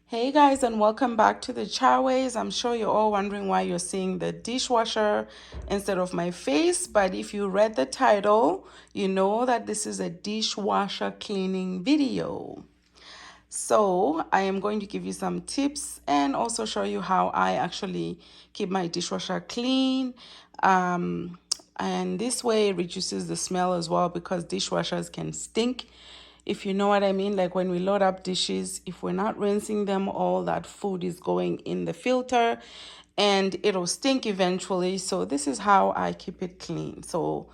Hey guys, and welcome back to the Charways. I'm sure you're all wondering why you're seeing the dishwasher instead of my face, but if you read the title, you know that this is a dishwasher cleaning video. So I am going to give you some tips and also show you how I actually keep my dishwasher clean. And this way it reduces the smell as well because dishwashers can stink. If you know what I mean, like when we load up dishes, if we're not rinsing them, all that food is going in the filter and it'll stink eventually. So this is how I keep it clean. So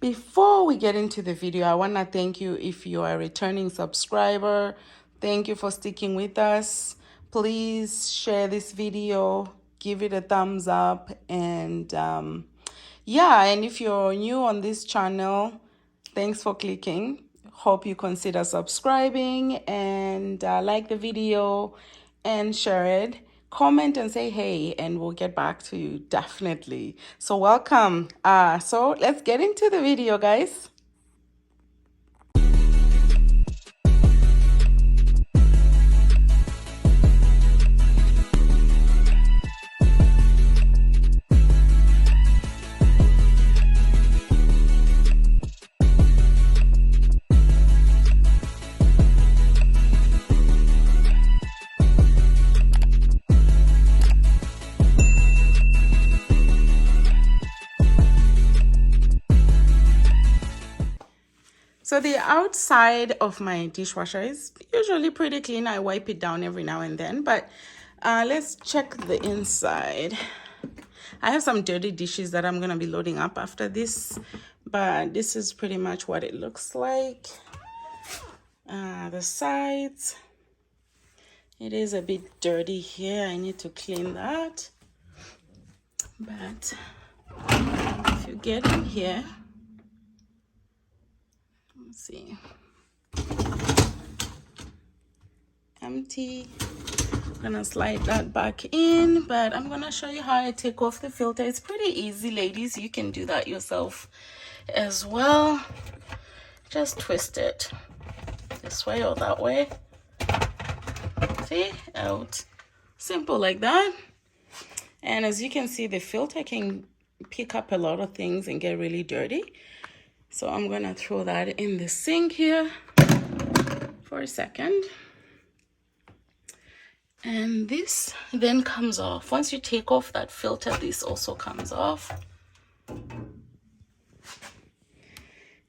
before we get into the video, I want to thank you if you are a returning subscriber. Thank you for sticking with us. Please share this video, give it a thumbs up, and yeah, and if you're new on this channel, thanks for clicking. Hope you consider subscribing and like the video and share it. Comment and say hey, and we'll get back to you definitely. So welcome. So let's get into the video, guys. So the outside of my dishwasher is usually pretty clean. I wipe it down every now and then, but let's check the inside. I have some dirty dishes that I'm gonna be loading up after this, but this is pretty much what it looks like. The sides, it is a bit dirty here. I need to clean that, but if you get in here, let's see, empty. I'm gonna slide that back in, but I'm gonna show you how I take off the filter. It's pretty easy, ladies. You can do that yourself as well. Just twist it this way or that way. See, out. Simple like that. And as you can see, the filter can pick up a lot of things and get really dirty. So I'm gonna throw that in the sink here for a second. And this then comes off. Once you take off that filter, this also comes off.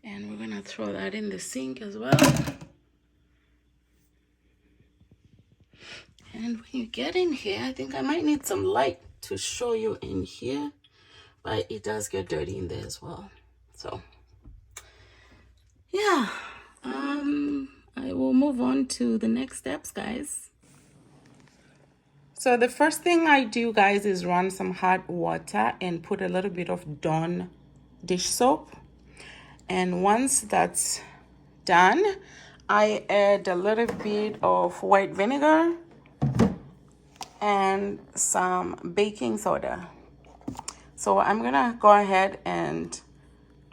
And we're gonna throw that in the sink as well. And when you get in here, I think I might need some light to show you in here, but it does get dirty in there as well. So yeah, I will move on to the next steps, guys. So the first thing I do, guys, is run some hot water and put a little bit of Dawn dish soap. And once that's done, I add a little bit of white vinegar and some baking soda. So I'm gonna go ahead and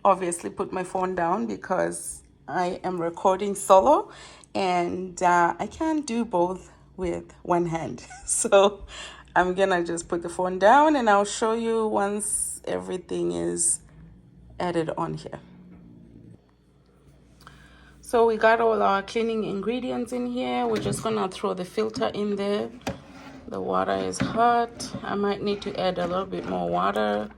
obviously put my phone down because I am recording solo and I can't do both with one hand. So I'm gonna just put the phone down and I'll show you once everything is added on here. So we got all our cleaning ingredients in here. We're just gonna throw the filter in there. The water is hot. I might need to add a little bit more water.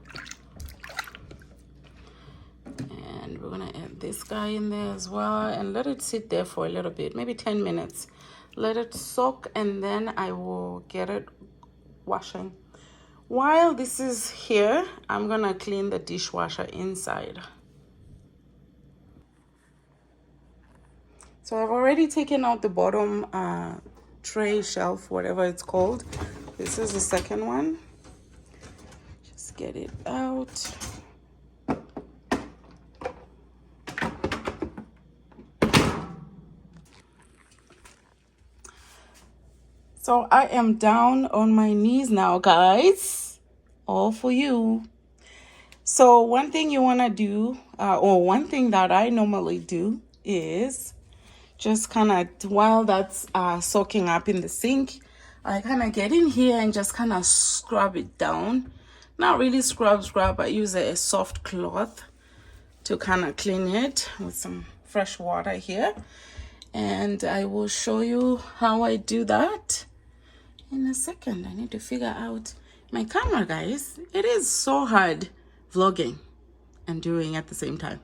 And we're gonna add this guy in there as well and let it sit there for a little bit, maybe 10 minutes. Let it soak and then I will get it washing. While this is here, I'm gonna clean the dishwasher inside. So I've already taken out the bottom tray shelf, whatever it's called. This is the second one. Just get it out. So I am down on my knees now, guys. All for you. So one thing you want to do, or one thing that I normally do is just kind of, while that's soaking up in the sink, I kind of get in here and just kind of scrub it down. Not really scrub, I use a soft cloth to kind of clean it with some fresh water here. And I will show you how I do that in a second. I need to figure out my camera, guys. It is so hard vlogging and doing at the same time.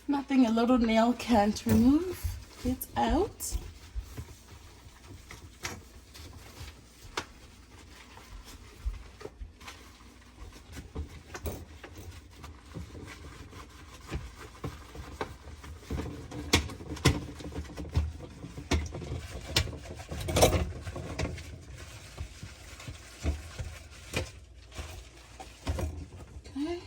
Nothing a little nail can't remove. It's out. Okay.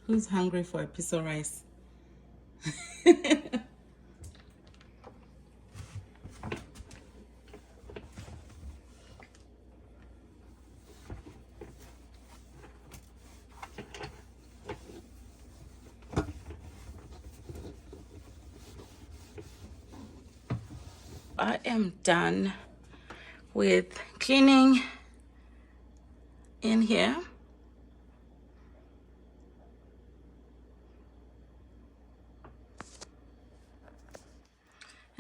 Who's hungry for a piece of rice? I am done with cleaning in here.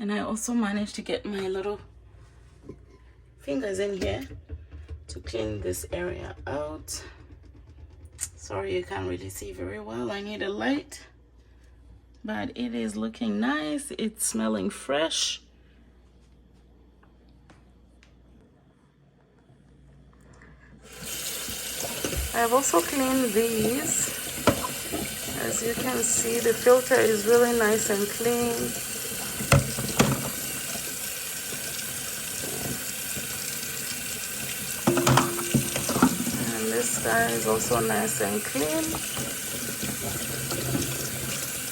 And I also managed to get my little fingers in here to clean this area out. Sorry, you can't really see very well. I need a light. But it is looking nice. It's smelling fresh. I've also cleaned these. As you can see, the filter is really nice and clean. This guy is also nice and clean.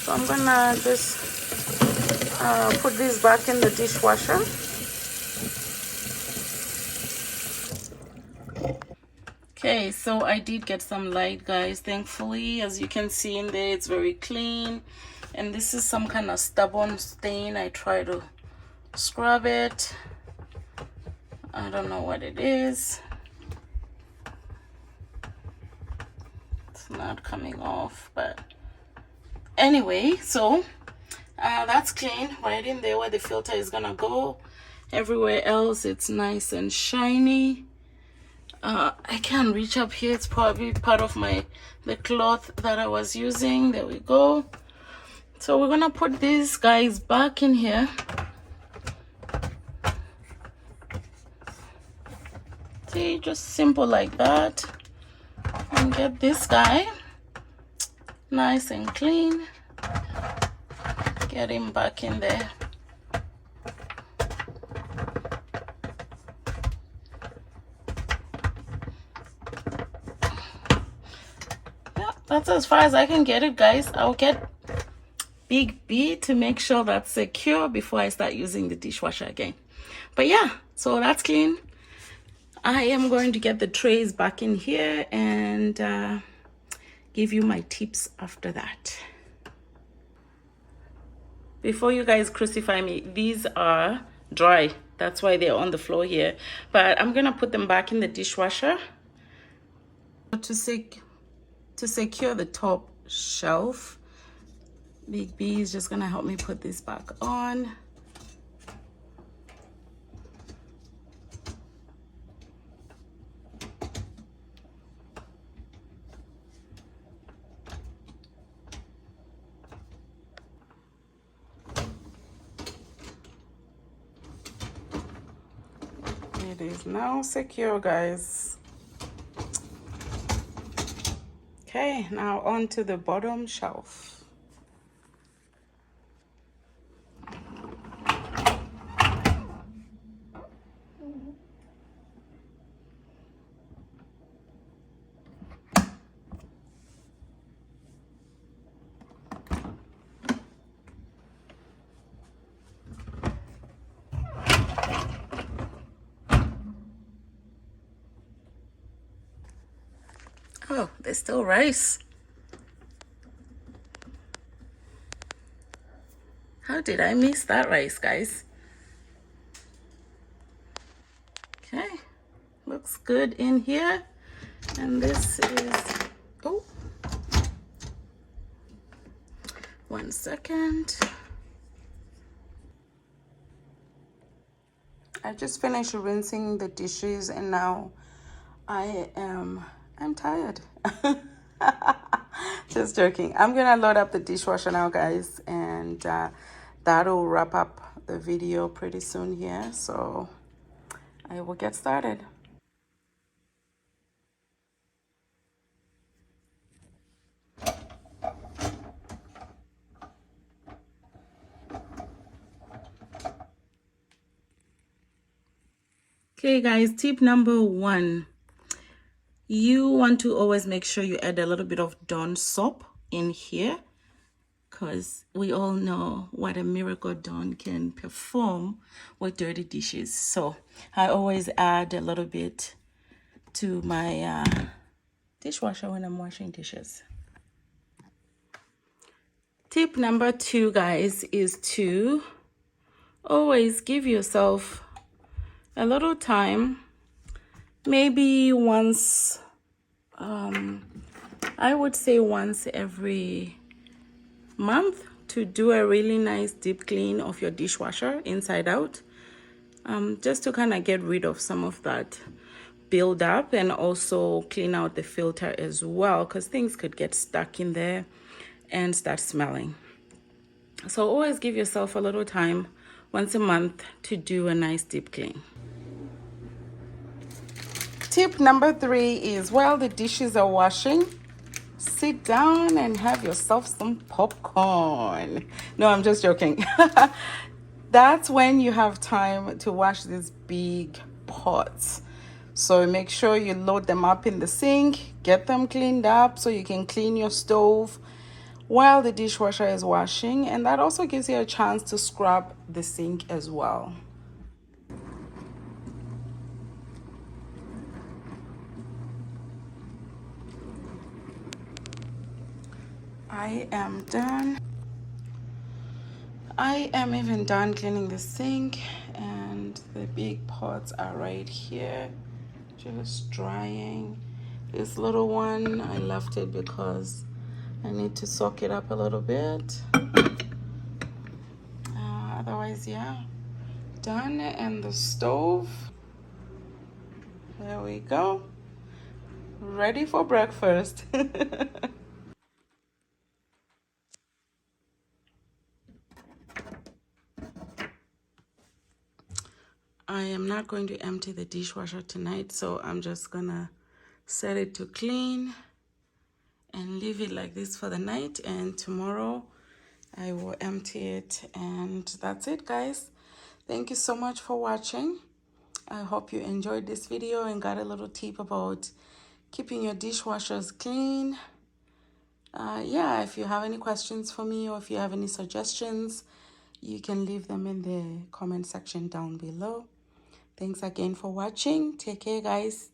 So I'm gonna just put this back in the dishwasher. Okay, so I did get some light, guys, thankfully. As you can see in there, it's very clean. And this is some kind of stubborn stain. I try to scrub it. I don't know what it is. Not coming off, but anyway, so that's clean right in there where the filter is gonna go. Everywhere else it's nice and shiny. I can't reach up here. It's probably part of the cloth that I was using. There we go. So we're gonna put these guys back in here. See, just simple like that. And get this guy nice and clean. Get him back in there. Yeah, that's as far as I can get it, guys. I'll get Big B to make sure that's secure before I start using the dishwasher again. But yeah, so that's clean. I am going to get the trays back in here and give you my tips after that. Before you guys crucify me, these are dry. That's why they're on the floor here. But I'm gonna put them back in the dishwasher. To secure the top shelf, Big B is just gonna help me put this back on. It is now secure, guys. Okay, now on to the bottom shelf. Oh, there's still rice. How did I miss that rice, guys? Okay, looks good in here. And this is, oh, 1 second. I just finished rinsing the dishes and now I'm tired. Just joking. I'm gonna load up the dishwasher now, guys, and that'll wrap up the video pretty soon here. So I will get started. Okay, guys, tip number 1. You want to always make sure you add a little bit of Dawn soap in here, because we all know what a miracle Dawn can perform with dirty dishes. So I always add a little bit to my dishwasher when I'm washing dishes. Tip number 2, guys, is to always give yourself a little time, maybe once, I would say once every month, to do a really nice deep clean of your dishwasher inside out, just to kind of get rid of some of that build up and also clean out the filter as well, because things could get stuck in there and start smelling. So always give yourself a little time once a month to do a nice deep clean. Tip number 3 is, while the dishes are washing, sit down and have yourself some popcorn. No, I'm just joking. That's when you have time to wash these big pots. So make sure you load them up in the sink, get them cleaned up so you can clean your stove while the dishwasher is washing. And that also gives you a chance to scrub the sink as well. I am done. I am even done cleaning the sink, and the big pots are right here, just drying. This little one, I left it because I need to soak it up a little bit. Otherwise, yeah, done. And the stove, there we go, ready for breakfast. I am not going to empty the dishwasher tonight, so I'm just gonna set it to clean and leave it like this for the night, and tomorrow I will empty it. And that's it, guys. Thank you so much for watching. I hope you enjoyed this video and got a little tip about keeping your dishwashers clean. Yeah, if you have any questions for me or if you have any suggestions, you can leave them in the comment section down below. Thanks again for watching. Take care, guys.